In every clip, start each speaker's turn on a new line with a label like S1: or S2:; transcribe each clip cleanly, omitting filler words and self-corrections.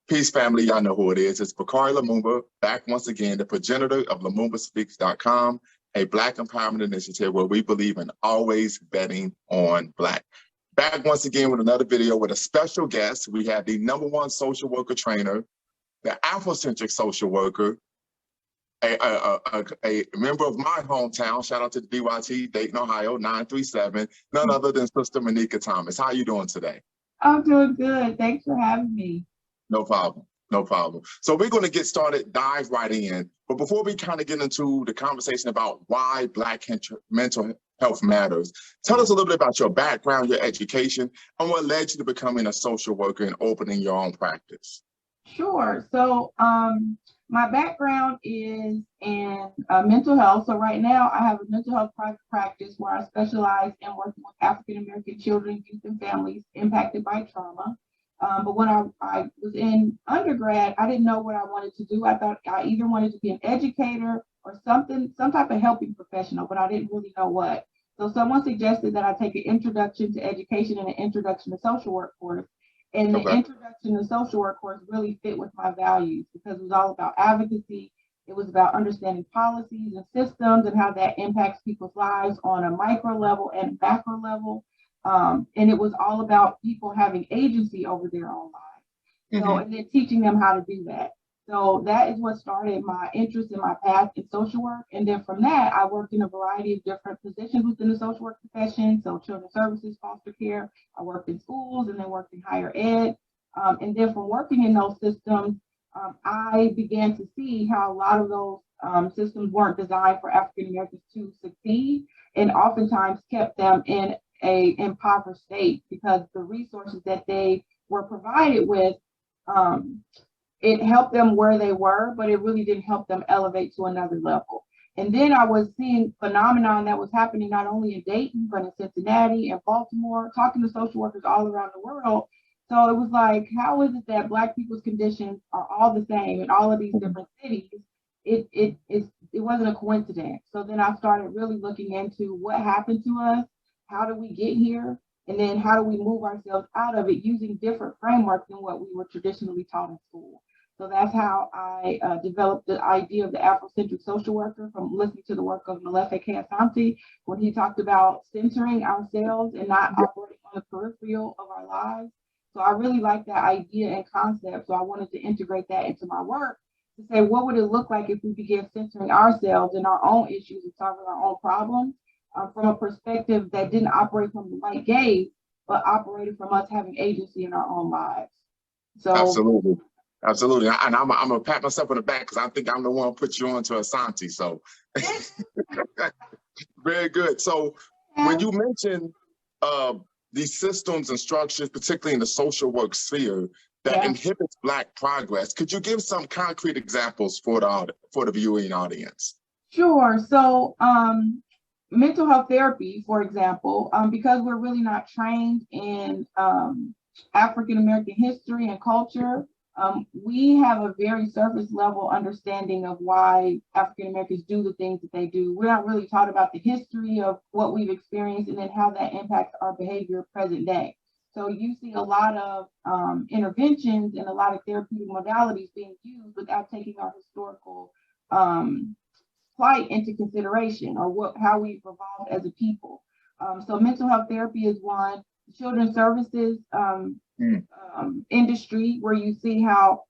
S1: Peace, family. Y'all know who it is. It's Bakari Lumumba, back once again, the progenitor of LumumbaSpeaks.com, a Black empowerment initiative where we believe in always betting on Black. Back once again with another video with a special guest. We have the #1 social worker trainer, the Afrocentric social worker, a member of my hometown. Shout out to the DYT, Dayton, Ohio, 937, none other than Sister Manicka Thomas. How you doing today?
S2: I'm doing good. Thanks for having me.
S1: No problem. No problem. So we're going to get started, dive right in. But before we kind of get into the conversation about why Black mental health matters, tell us a little bit about your background, your education, and what led you to becoming a social worker and opening your own practice.
S2: Sure. So my background is in mental health. So right now I have a mental health private practice where I specialize in working with African-American children, youth, and families impacted by trauma. But when I was in undergrad, I didn't know what I wanted to do. I thought I either wanted to be an educator or some type of helping professional, but I didn't really know what. So someone suggested that I take an introduction to education and an introduction to social work course. And the introduction to social work course really fit with my values because it was all about advocacy. It was about understanding policies and systems and how that impacts people's lives on a micro level and macro level. And it was all about people having agency over their own lives. So, and then teaching them how to do that. So that is what started my interest in my path in social work. And then from that, I worked in a variety of different positions within the social work profession. So children's services, foster care, I worked in schools and then worked in higher ed. And then from working in those systems, I began to see how a lot of those systems weren't designed for African Americans to succeed and oftentimes kept them in a impoverished state because the resources that they were provided with, it helped them where they were, but it really didn't help them elevate to another level. And then I was seeing phenomenon that was happening not only in Dayton, but in Cincinnati and Baltimore, talking to social workers all around the world. So it was like, how is it that Black people's conditions are all the same in all of these different cities? It wasn't a coincidence. So then I started really looking into what happened to us, how do we get here, and then how do we move ourselves out of it using different frameworks than what we were traditionally taught in school. So that's how I developed the idea of the Afrocentric social worker from listening to the work of Manicka Thomas when he talked about centering ourselves and not operating on the peripheral of our lives. So I really like that idea and concept. So I wanted to integrate that into my work to say, what would it look like if we began centering ourselves and our own issues and solving our own problems from a perspective that didn't operate from the white gaze, but operated from us having agency in our own lives. So
S1: absolutely. Absolutely. And I'm going to pat myself on the back because I think I'm the one who put you on to Asante. So very good. So when you mentioned these systems and structures, particularly in the social work sphere, that inhibits Black progress, could you give some concrete examples for the viewing audience?
S2: Sure. So mental health therapy, for example, because we're really not trained in African-American history and culture, we have a very surface level understanding of why African-Americans do the things that they do. We're not really taught about the history of what we've experienced and then how that impacts our behavior present day. So you see a lot of interventions and a lot of therapeutic modalities being used without taking our historical plight into consideration or how we've evolved as a people. So mental health therapy is one. Children's services industry, where you see how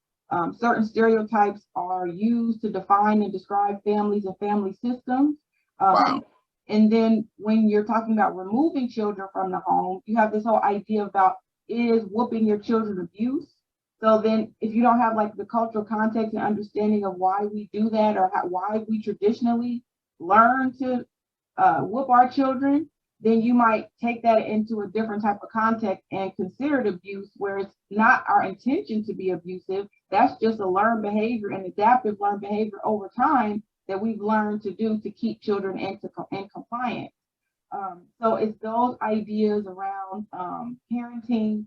S2: certain stereotypes are used to define and describe families and family systems. And then when you're talking about removing children from the home, you have this whole idea about, is whooping your children abuse? So then if you don't have like the cultural context and understanding of why we do that or why we traditionally learn to whoop our children, then you might take that into a different type of context and consider it abuse, where it's not our intention to be abusive. That's just a learned behavior and adaptive learned behavior over time that we've learned to do to keep children in compliance. So it's those ideas around parenting,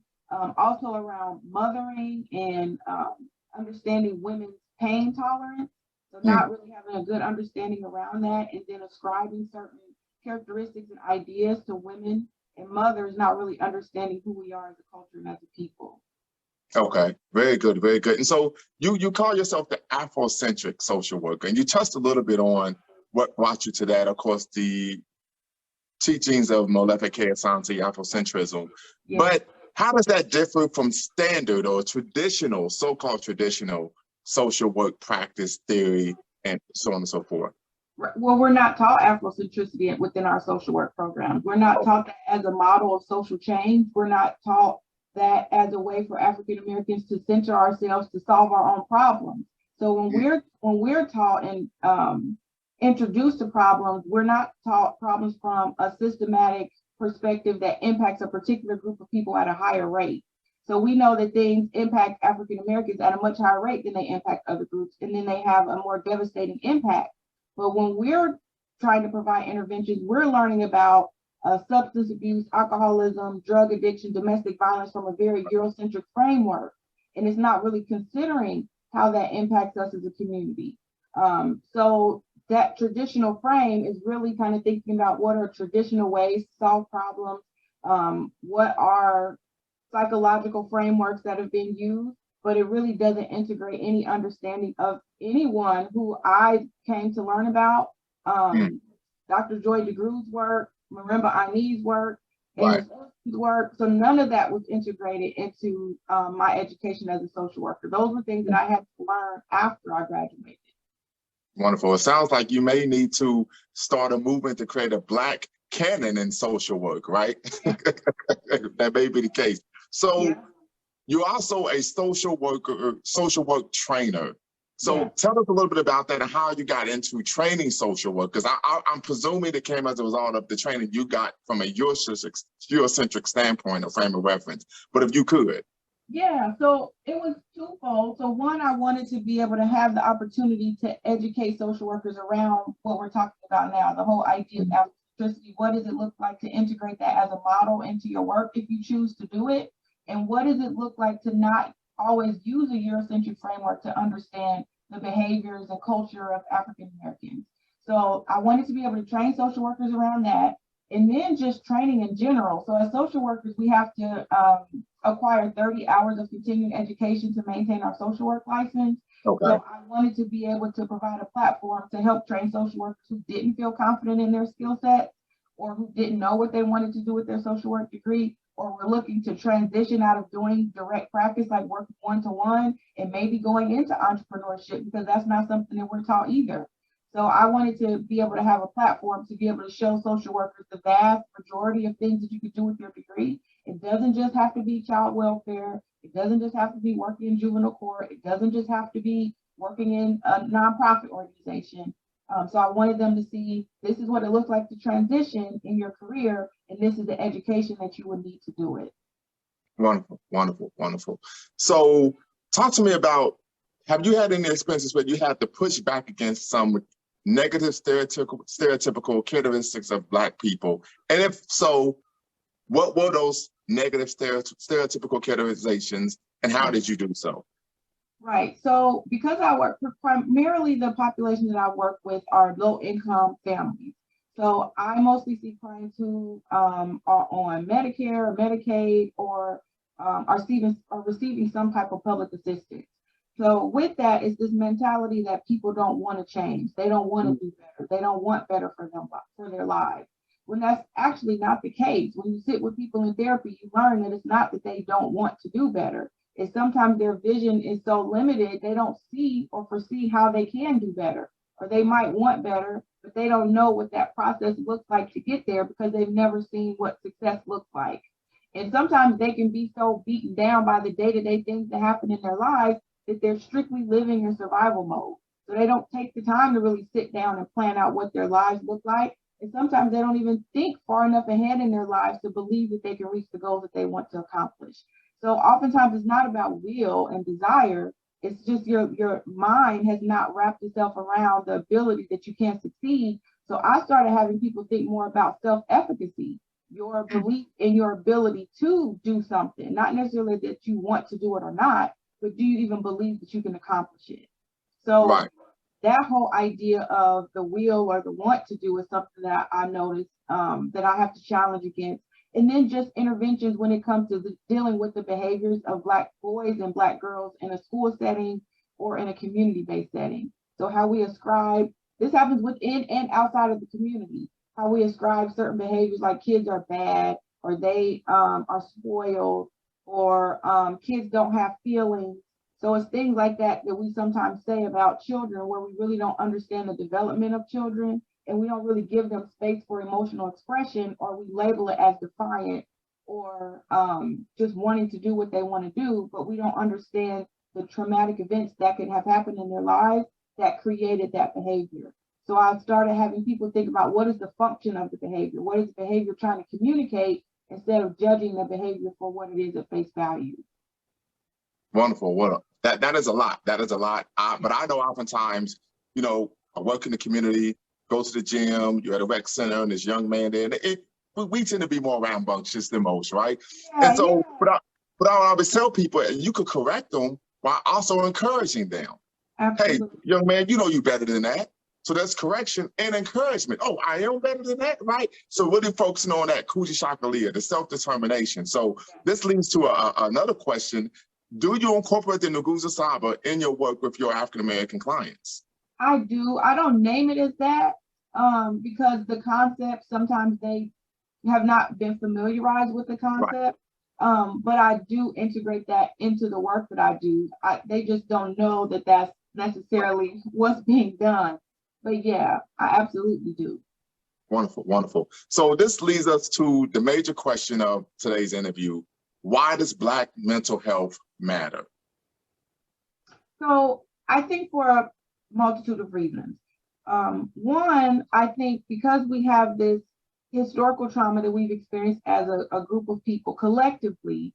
S2: also around mothering and understanding women's pain tolerance. So not really having a good understanding around that, and then ascribing certain characteristics and ideas to women and mothers, not really understanding who we are as a culture and as a people.
S1: Okay, very good, very good. And so you call yourself the Afrocentric social worker, and you touched a little bit on what brought you to that. Of course, the teachings of Molefe Asante, Afrocentrism.
S2: Yeah.
S1: But how does that differ from standard or traditional, so-called traditional social work practice theory and so on and so forth?
S2: Well, we're not taught Afrocentricity within our social work programs. We're not taught that as a model of social change. We're not taught that as a way for African Americans to center ourselves to solve our own problems. So when we're taught and introduced to problems, we're not taught problems from a systematic perspective that impacts a particular group of people at a higher rate. So we know that things impact African Americans at a much higher rate than they impact other groups, and then they have a more devastating impact. But when we're trying to provide interventions, we're learning about substance abuse, alcoholism, drug addiction, domestic violence from a very Eurocentric framework. And it's not really considering how that impacts us as a community. So that traditional frame is really kind of thinking about what are traditional ways to solve problems, what are psychological frameworks that have been used, but it really doesn't integrate any understanding of anyone who I came to learn about. Dr. Joy DeGroo's work, Marimba Ani's work, and his work. So none of that was integrated into my education as a social worker. Those were things that I had to learn after I graduated.
S1: Wonderful. It sounds like you may need to start a movement to create a Black canon in social work, right? That may be the case. So you're also a social worker, social work trainer. So tell us a little bit about that and how you got into training social work, because I'm presuming it came as a result of the training you got from a Eurocentric standpoint or frame of reference. But if you could.
S2: Yeah, so it was twofold. So one, I wanted to be able to have the opportunity to educate social workers around what we're talking about now, the whole idea of Afrocentricity. What does it look like to integrate that as a model into your work if you choose to do it? And what does it look like to not always use a Eurocentric framework to understand the behaviors and culture of African Americans? So I wanted to be able to train social workers around that, and then just training in general. So as social workers, we have to acquire 30 hours of continuing education to maintain our social work license. Okay. So I wanted to be able to provide a platform to help train social workers who didn't feel confident in their skill set, or who didn't know what they wanted to do with their social work degree, or were looking to transition out of doing direct practice, like working one-to-one, and maybe going into entrepreneurship, because that's not something that we're taught either. So I wanted to be able to have a platform to be able to show social workers the vast majority of things that you could do with your degree. It doesn't just have to be child welfare. It doesn't just have to be working in juvenile court. It doesn't just have to be working in a nonprofit organization. So I wanted them to see this is what it looks like to transition in your career, and this is the education that you would need to do it.
S1: Wonderful, wonderful, wonderful. So talk to me about, have you had any experiences where you had to push back against some negative stereotypical characteristics of Black people? And if so, what were those negative stereotypical characterizations, and how did you do so?
S2: Right. So because I work primarily, the population that I work with are low-income families. So I mostly see clients who are on Medicare or Medicaid, or are receiving some type of public assistance. So with that is this mentality that people don't want to change. They don't want to do better. They don't want better for them, for their lives. When that's actually not the case. When you sit with people in therapy, you learn that it's not that they don't want to do better. It's sometimes their vision is so limited, they don't see or foresee how they can do better, or they might want better, but they don't know what that process looks like to get there because they've never seen what success looks like. And sometimes they can be so beaten down by the day-to-day things that happen in their lives that they're strictly living in survival mode. So they don't take the time to really sit down and plan out what their lives look like. And sometimes they don't even think far enough ahead in their lives to believe that they can reach the goals that they want to accomplish. So oftentimes it's not about will and desire. It's just your mind has not wrapped itself around the ability that you can succeed. So I started having people think more about self-efficacy, your belief in your ability to do something, not necessarily that you want to do it or not, but do you even believe that you can accomplish it? So that whole idea of the will or the want to do is something that I noticed that I have to challenge against. And then just interventions when it comes to dealing with the behaviors of Black boys and Black girls in a school setting or in a community-based setting. So how we ascribe, this happens within and outside of the community, how we ascribe certain behaviors like kids are bad, or they are spoiled, or kids don't have feelings. So it's things like that that we sometimes say about children where we really don't understand the development of children, and we don't really give them space for emotional expression, or we label it as defiant or just wanting to do what they want to do, but we don't understand the traumatic events that could have happened in their lives that created that behavior. So I started having people think about what is the function of the behavior? What is the behavior trying to communicate, instead of judging the behavior for what it is at face value.
S1: Wonderful. Well, that is a lot. That is a lot. But I know oftentimes, you know, I work in the community, go to the gym, you're at a rec center, and this young man there, and we tend to be more rambunctious than most, right? Yeah, and so, yeah. but I always tell people, and you could correct them while also encouraging them. Absolutely. Hey, young man, you know you better than that. So that's correction and encouragement. Oh, I am better than that, right? So really focusing on that Kuji Shakalia, the self-determination. So this leads to another question. Do you incorporate the Nguzo Saba in your work with your African-American clients?
S2: I do. I don't name it as that because the concept, sometimes they have not been familiarized with the concept. Right. But I do integrate that into the work that I do. They just don't know that that's necessarily what's being done. But yeah, I absolutely do.
S1: Wonderful, wonderful. So this leads us to the major question of today's interview. Why does Black mental health matter?
S2: So I think for a multitude of reasons. One, I think because we have this historical trauma that we've experienced as a group of people collectively,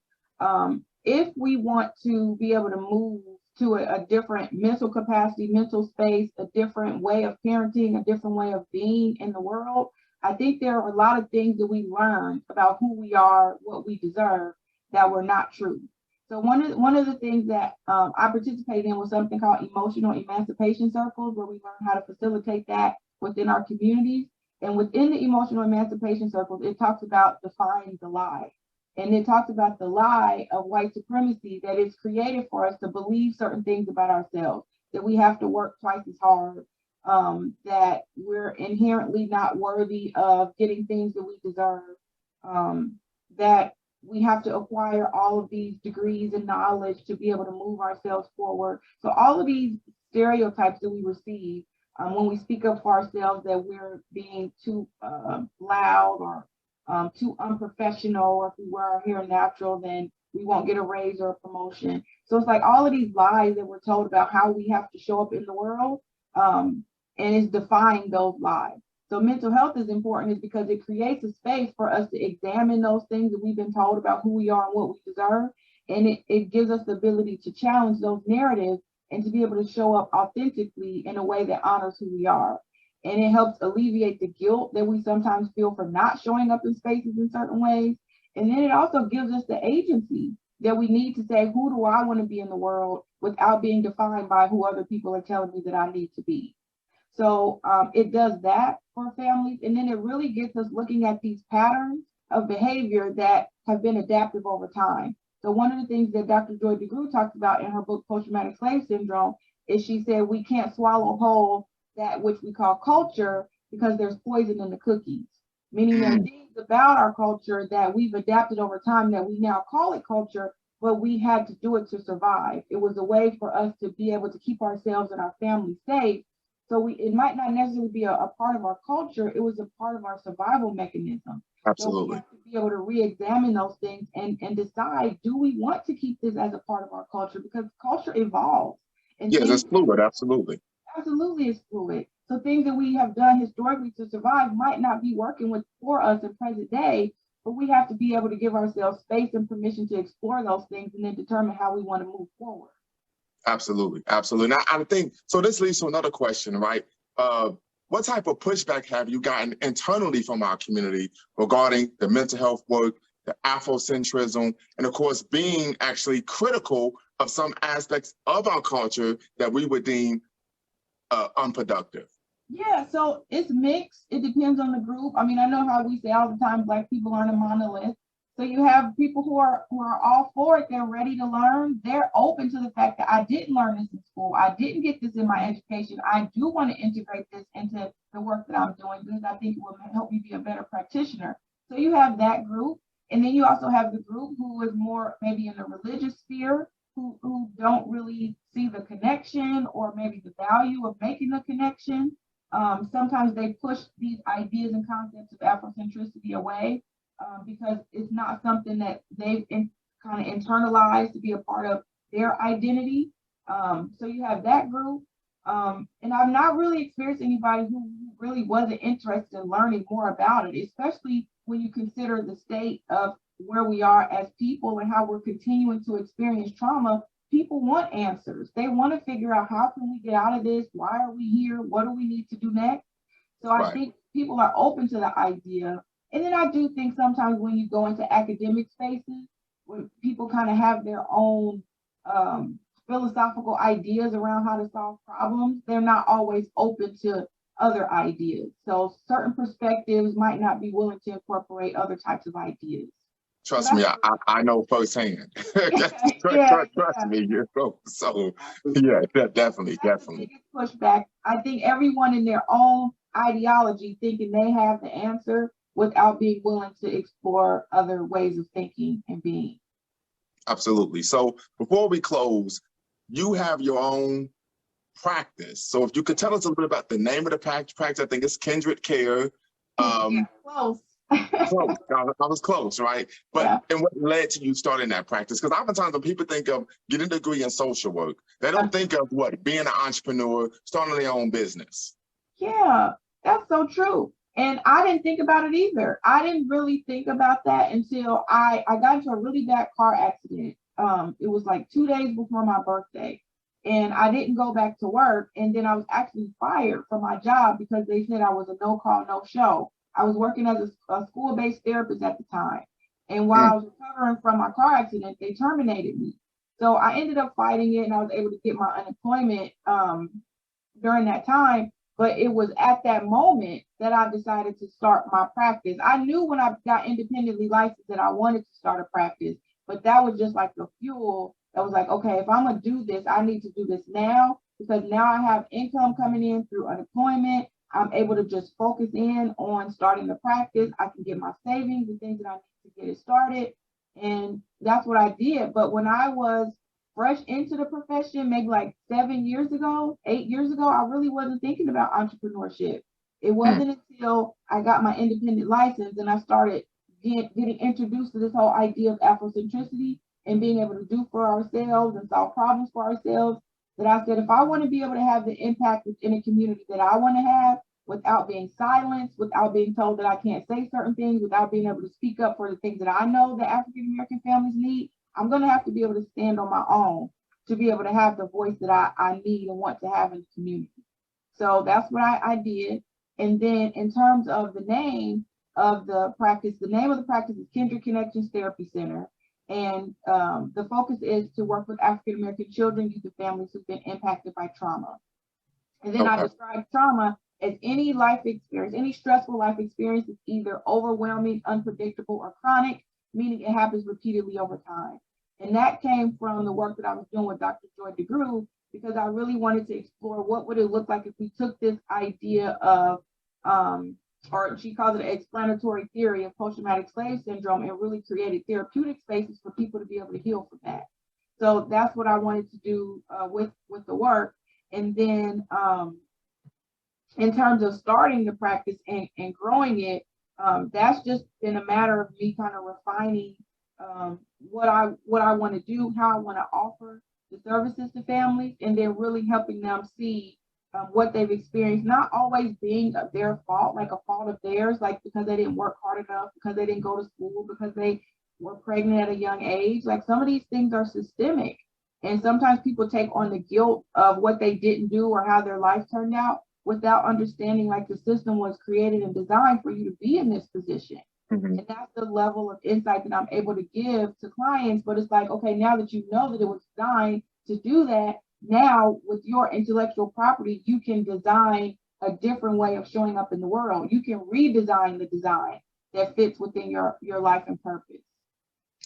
S2: if we want to be able to move to a different mental capacity, mental space, a different way of parenting, a different way of being in the world, I think there are a lot of things that we learned about who we are, what we deserve, that were not true. So one of the things that I participated in was something called emotional emancipation circles, where we learn how to facilitate that within our communities. And within the emotional emancipation circles, it talks about defying the lie. And it talks about the lie of white supremacy that is created for us to believe certain things about ourselves, that we have to work twice as hard, that we're inherently not worthy of getting things that we deserve, that we have to acquire all of these degrees and knowledge to be able to move ourselves forward. So all of these stereotypes that we receive when we speak up for ourselves, that we're being too loud or too unprofessional, or if we wear our hair natural, then we won't get a raise or a promotion. So it's like all of these lies that we're told about how we have to show up in the world, and it's defying those lies. So mental health is important is because it creates a space for us to examine those things that we've been told about who we are and what we deserve. And it gives us the ability to challenge those narratives and to be able to show up authentically in a way that honors who we are. And it helps alleviate the guilt that we sometimes feel for not showing up in spaces in certain ways. And then it also gives us the agency that we need to say, who do I want to be in the world without being defined by who other people are telling me that I need to be. So it does that for families. And then it really gets us looking at these patterns of behavior that have been adaptive over time. So one of the things that Dr. Joy DeGruy talks about in her book, Post-Traumatic Slave Syndrome, is she said we can't swallow whole that which we call culture because there's poison in the cookies, meaning there are things about our culture that we've adapted over time that we now call it culture, but we had to do it to survive. It was a way for us to be able to keep ourselves and our families safe. So it might not necessarily be a part of our culture, it was a part of our survival mechanism.
S1: Absolutely.
S2: So we have to be able to re-examine those things and decide, do we want to keep this as a part of our culture? Because culture evolves. And
S1: yes, it's fluid, absolutely.
S2: Absolutely, it's fluid. So things that we have done historically to survive might not be working for us in present day, but we have to be able to give ourselves space and permission to explore those things and then determine how we want to move forward.
S1: Absolutely, absolutely. Now, I think, so this leads to another question, right? What type of pushback have you gotten internally from our community regarding the mental health work, the Afrocentrism, and of course, being actually critical of some aspects of our culture that we would deem unproductive?
S2: Yeah, so it's mixed. It depends on the group. I mean, I know how we say all the time, Black people aren't a monolith. So you have people who are all for it. They're ready to learn. They're open to the fact that I didn't learn this in school. I didn't get this in my education. I do want to integrate this into the work that I'm doing because I think it will help me be a better practitioner. So you have that group, and then you also have the group who is more maybe in the religious sphere, who don't really see the connection or maybe the value of making the connection. Sometimes they push these ideas and concepts of Afrocentricity away because it's not something that they've kind of internalized to be a part of their identity. So you have that group. And I've not really experienced anybody who really wasn't interested in learning more about it, especially when you consider the state of where we are as people and how we're continuing to experience trauma. People want answers. They want to figure out, how can we get out of this? Why are we here? What do we need to do next? So I think people are open to the idea. And then I do think sometimes when you go into academic spaces, when people kind of have their own philosophical ideas around how to solve problems, they're not always open to other ideas. So certain perspectives might not be willing to incorporate other types of ideas.
S1: Trust me, I know firsthand. Trust me, you know. So yeah, definitely.
S2: Pushback. I think everyone in their own ideology thinking they have the answer without being willing to explore other ways of thinking and being.
S1: Absolutely. So before we close, you have your own practice. So if you could tell us a little bit about the name of the practice, I think it's Kindred Care.
S2: Close.
S1: Close. I was close, right? But and what led to you starting that practice? Because oftentimes when people think of getting a degree in social work, they don't think of being an entrepreneur, starting their own business.
S2: Yeah, that's so true. And I didn't think about it either. I didn't really think about that until I got into a really bad car accident. It was like 2 days before my birthday. And I didn't go back to work. And then I was actually fired from my job because they said I was a no call, no show. I was working as a school-based therapist at the time. And while I was recovering from my car accident, they terminated me. So I ended up fighting it, and I was able to get my unemployment during that time. But it was at that moment that I decided to start my practice. I knew when I got independently licensed that I wanted to start a practice, but that was just like the fuel that was like, okay, if I'm gonna do this, I need to do this now, because now I have income coming in through unemployment. I'm able to just focus in on starting the practice. I can get my savings and things that I need to get it started. And that's what I did. But when I was fresh into the profession, maybe like 8 years ago, I really wasn't thinking about entrepreneurship. It wasn't until I got my independent license and I started getting introduced to this whole idea of Afrocentricity and being able to do for ourselves and solve problems for ourselves, that I said, if I want to be able to have the impact within a community that I want to have without being silenced, without being told that I can't say certain things, without being able to speak up for the things that I know that African American families need, I'm going to have to be able to stand on my own to be able to have the voice that I need and want to have in the community. So that's what I did. And then in terms of the name of the practice, the name of the practice is Kindred Connections Therapy Center. And the focus is to work with African American children, youth, and families who've been impacted by trauma. And then I describe trauma as any life experience, any stressful life experience is either overwhelming, unpredictable, or chronic, meaning it happens repeatedly over time. And that came from the work that I was doing with Dr. Joy DeGruy, because I really wanted to explore what would it look like if we took this idea of or she calls it an explanatory theory of post-traumatic slave syndrome, and really created therapeutic spaces for people to be able to heal from that. So that's what I wanted to do with the work. And then in terms of starting the practice and growing it, that's just been a matter of me kind of refining what I want to do, how I want to offer the services to families, and then really helping them see what they've experienced, not always being their fault, like a fault of theirs, like because they didn't work hard enough, because they didn't go to school, because they were pregnant at a young age. Like some of these things are systemic. And sometimes people take on the guilt of what they didn't do or how their life turned out without understanding like the system was created and designed for you to be in this position. And that's the level of insight that I'm able to give to clients. But it's like, okay, now that you know that it was designed to do that, now with your intellectual property, you can design a different way of showing up in the world. You can redesign the design that fits within your life and purpose.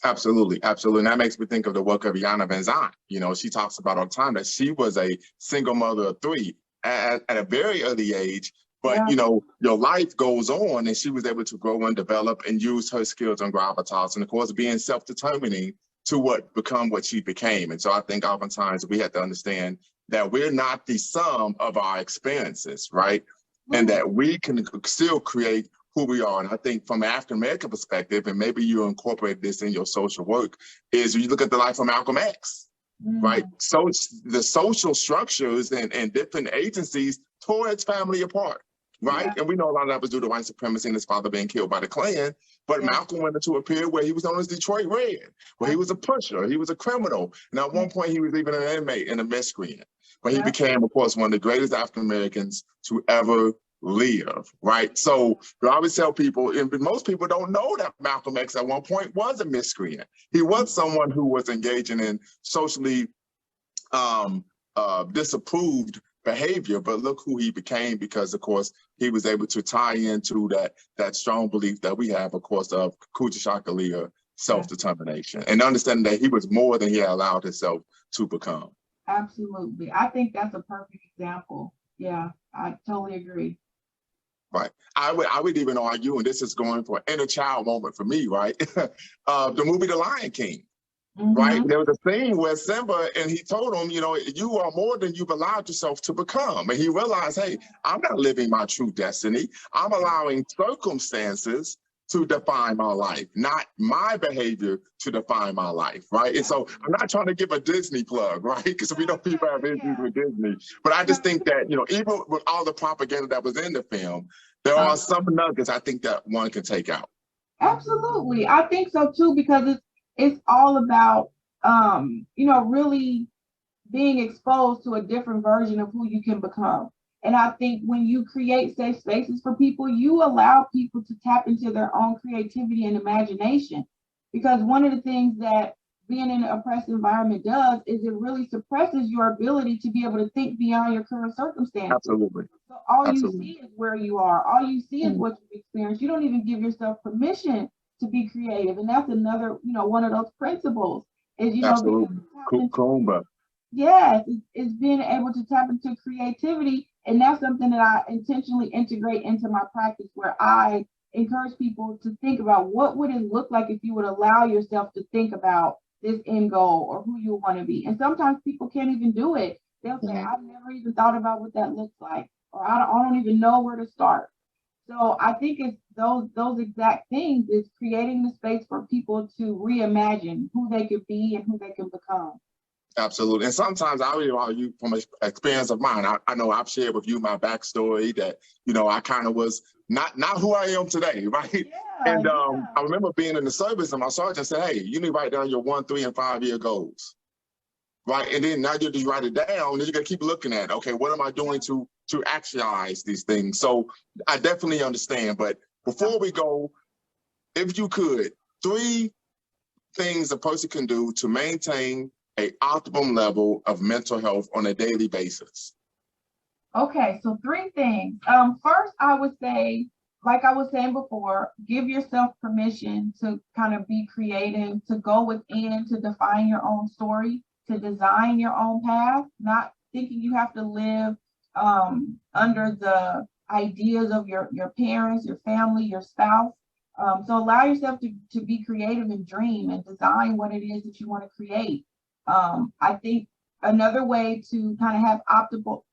S1: Absolutely, absolutely. And that makes me think of the work of Yana Van Zant. You know, she talks about all the time that she was a single mother of three at a very early age. But,
S2: Yeah.
S1: you know, your life goes on, and she was able to grow and develop and use her skills and gravitas, and of course, being self-determining to become what she became. And so I think oftentimes we have to understand that we're not the sum of our experiences, right? And that we can still create who we are. And I think from an African-American perspective, and maybe you incorporate this in your social work, is you look at the life of Malcolm X, right? So the social structures and different agencies tore its family apart, right?
S2: Yeah.
S1: And we know a lot of that was due to white supremacy and his father being killed by the Klan. But Malcolm went into a period where he was known as Detroit Red, where he was a pusher, he was a criminal. And at one point, he was even an inmate and a miscreant. But he became, of course, one of the greatest African-Americans to ever live, right? So I always tell people, and most people don't know that Malcolm X at one point was a miscreant. He was someone who was engaging in socially disapproved behavior, but look who he became, because of course he was able to tie into that strong belief that we have, of course, of Kucha self-determination, and understanding that he was more than he had allowed himself to become.
S2: Absolutely. I think that's a perfect example. Yeah, I totally agree.
S1: Right. I would even argue, and this is going for an inner child moment for me, right? The movie The Lion King, right? There was a scene where Simba, and he told him, you know, you are more than you've allowed yourself to become. And he realized, hey, I'm not living my true destiny. I'm allowing circumstances to define my life, not my behavior to define my life, right? And so I'm not trying to give a Disney plug, right? Because we know people have issues with Disney. But I just think that, you know, even with all the propaganda that was in the film, there are some nuggets I think that one can take out.
S2: Absolutely. I think so too, because it's all about, you know, really being exposed to a different version of who you can become. And I think when you create safe spaces for people, you allow people to tap into their own creativity and imagination. Because one of the things that being in an oppressed environment does is it really suppresses your ability to be able to think beyond your current circumstances.
S1: Absolutely.
S2: So all you see is where you are. All you see is what you've experienced. You don't even give yourself permission to be creative. And that's another, you know, one of those principles is, you know, yes, it's being able to tap into creativity. And that's something that I intentionally integrate into my practice, where I encourage people to think about what would it look like if you would allow yourself to think about this end goal or who you want to be. And sometimes people can't even do it. They'll say, I've never even thought about what that looks like, or I don't even know where to start. So I think it's those exact things, is creating the space for people to reimagine who they could be and who they can become.
S1: Absolutely. And sometimes I would argue from an experience of mine. I know I've shared with you my backstory that, you know, I kind of was not who I am today, right?
S2: Yeah,
S1: and I remember being in the service, and my sergeant said, hey, you need to write down your 1, 3, and 5 year goals, right? And then now you just write it down, and you got to keep looking at, okay, what am I doing to actualize these things? So I definitely understand. But before we go, if you could, 3 things a person can do to maintain an optimum level of mental health on a daily basis.
S2: Okay, so 3 things. First, I would say, like I was saying before, give yourself permission to kind of be creative, to go within, to define your own story, to design your own path, not thinking you have to live under the ideas of your parents, your family, your spouse. So allow yourself to be creative and dream and design what it is that you want to create. I think another way to kind of have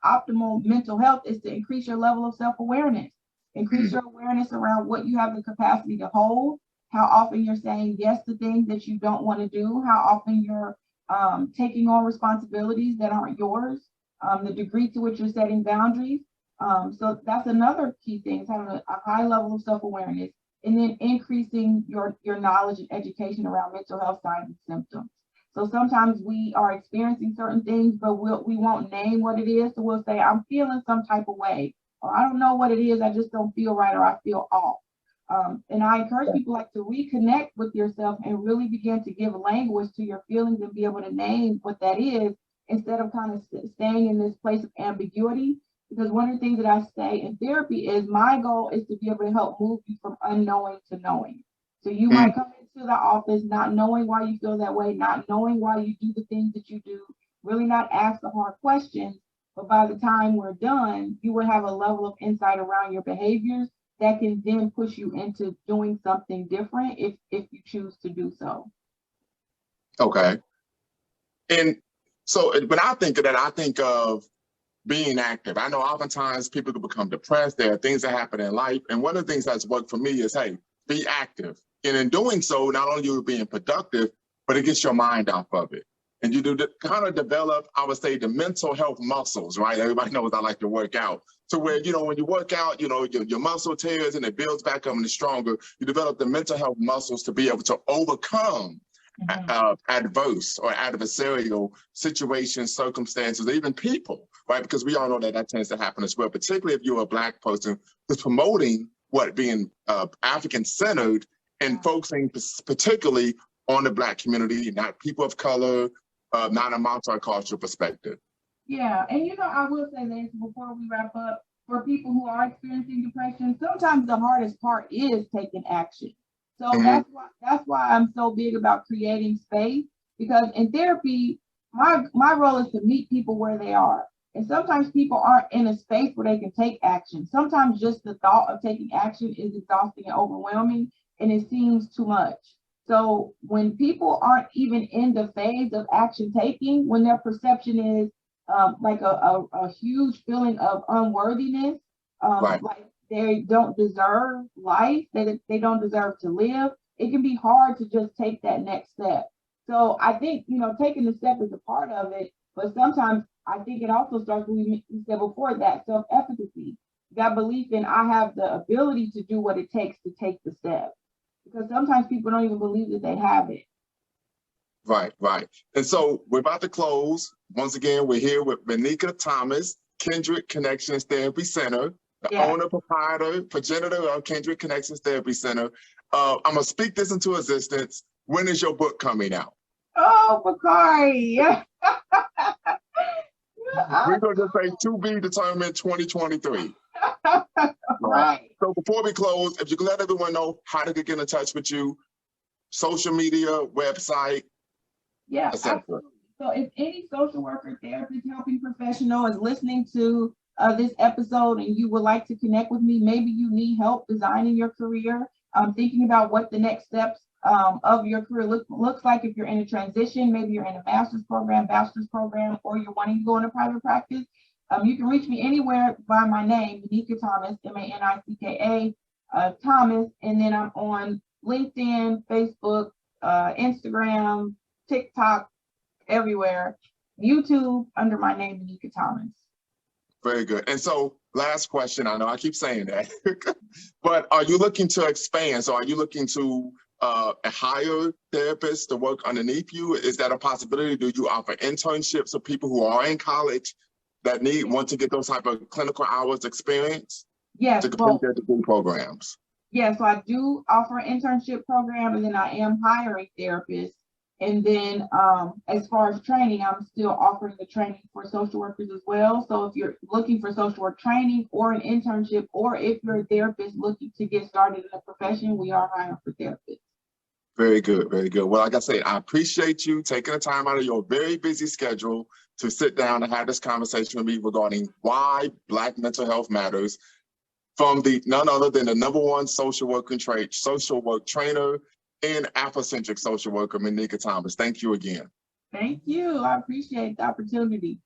S2: optimal mental health is to increase your level of self-awareness. Increase your awareness around what you have the capacity to hold, how often you're saying yes to things that you don't want to do, how often you're taking on responsibilities that aren't yours, the degree to which you're setting boundaries. So that's another key thing, is having a high level of self-awareness, and then increasing your knowledge and education around mental health signs and symptoms. So sometimes we are experiencing certain things, but we won't name what it is. So we'll say, I'm feeling some type of way, or I don't know what it is, I just don't feel right, or I feel off. And I encourage people like to reconnect with yourself and really begin to give language to your feelings and be able to name what that is, instead of kind of staying in this place of ambiguity. Because one of the things that I say in therapy is my goal is to be able to help move you from unknowing to knowing. So you might come into the office not knowing why you feel that way, not knowing why you do the things that you do, really not ask the hard questions. But by the time we're done, you will have a level of insight around your behaviors that can then push you into doing something different if you choose to do so.
S1: Okay. And so when I think of that, I think of being active. I know oftentimes people can become depressed. There are things that happen in life. And one of the things that's worked for me is, hey, be active. And in doing so, not only are you being productive, but it gets your mind off of it. And you do kind of develop, I would say, the mental health muscles, right? Everybody knows I like to work out. So where, when you work out, your muscle tears and it builds back up and it's stronger. You develop the mental health muscles to be able to overcome adverse or adversarial situations, circumstances, even people, right? Because we all know that tends to happen as well, particularly if you're a Black person who's promoting being African-centered and focusing particularly on the Black community, not people of color, not a multicultural perspective.
S2: Yeah, and I will say this before we wrap up, for people who are experiencing depression, sometimes the hardest part is taking action. So that's why I'm so big about creating space, because in therapy, my role is to meet people where they are. And sometimes people aren't in a space where they can take action. Sometimes just the thought of taking action is exhausting and overwhelming, and it seems too much. So when people aren't even in the phase of action taking, when their perception is like a huge feeling of unworthiness,
S1: right.
S2: like they don't deserve life, that they don't deserve to live, it can be hard to just take that next step. So I think, taking the step is a part of it, but sometimes I think it also starts with, we said before, that self-efficacy, that belief in I have the ability to do what it takes to take the step. Because sometimes people don't even believe that they have it.
S1: Right. And so we're about to close. Once again, we're here with Manicka Thomas, Kindred Connections Therapy Center, the owner, proprietor, progenitor of Kindred Connections Therapy Center. I'm going to speak this into existence. When is your book coming out?
S2: Oh, Bakari.
S1: We're going to say to be determined 2023.
S2: Right.
S1: So before we close, if you can let everyone know how to get in touch with you, social media, website, etc.
S2: So if any social worker, therapist, helping professional is listening to this episode and you would like to connect with me, maybe you need help designing your career, thinking about what the next steps of your career looks like. If you're in a transition, maybe you're in a master's program, bachelor's program, or you're wanting to go into private practice, you can reach me anywhere by my name, Manicka Thomas, Manicka Thomas, and then I'm on LinkedIn, Facebook, Instagram, TikTok, everywhere, YouTube under my name, Manicka Thomas.
S1: Very good. And so last question, I know I keep saying that, but are you looking to expand? So are you looking to hire therapists to work underneath you? Is that a possibility? Do you offer internships for people who are in college that want to get those type of clinical hours experience?
S2: Yes.
S1: To complete their degree programs?
S2: Yeah, so I do offer an internship program, and then I am hiring therapists. And then as far as training, I'm still offering the training for social workers as well. So if you're looking for social work training or an internship, or if you're a therapist looking to get started in the profession, we are hiring for therapists.
S1: Very good, very good. Well, like I said, I appreciate you taking the time out of your very busy schedule to sit down and have this conversation with me regarding why Black mental health matters, from none other than the #1 social work trainer and Afrocentric social worker, Manicka Thomas. Thank you again.
S2: Thank you. I appreciate the opportunity.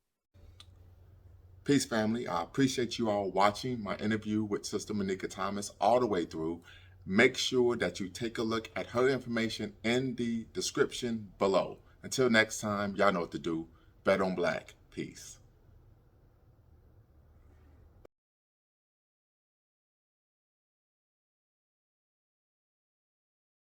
S1: Peace, family. I appreciate you all watching my interview with Sister Manicka Thomas all the way through. Make sure that you take a look at her information in the description below. Until next time, y'all know what to do. Bet on Black. Peace.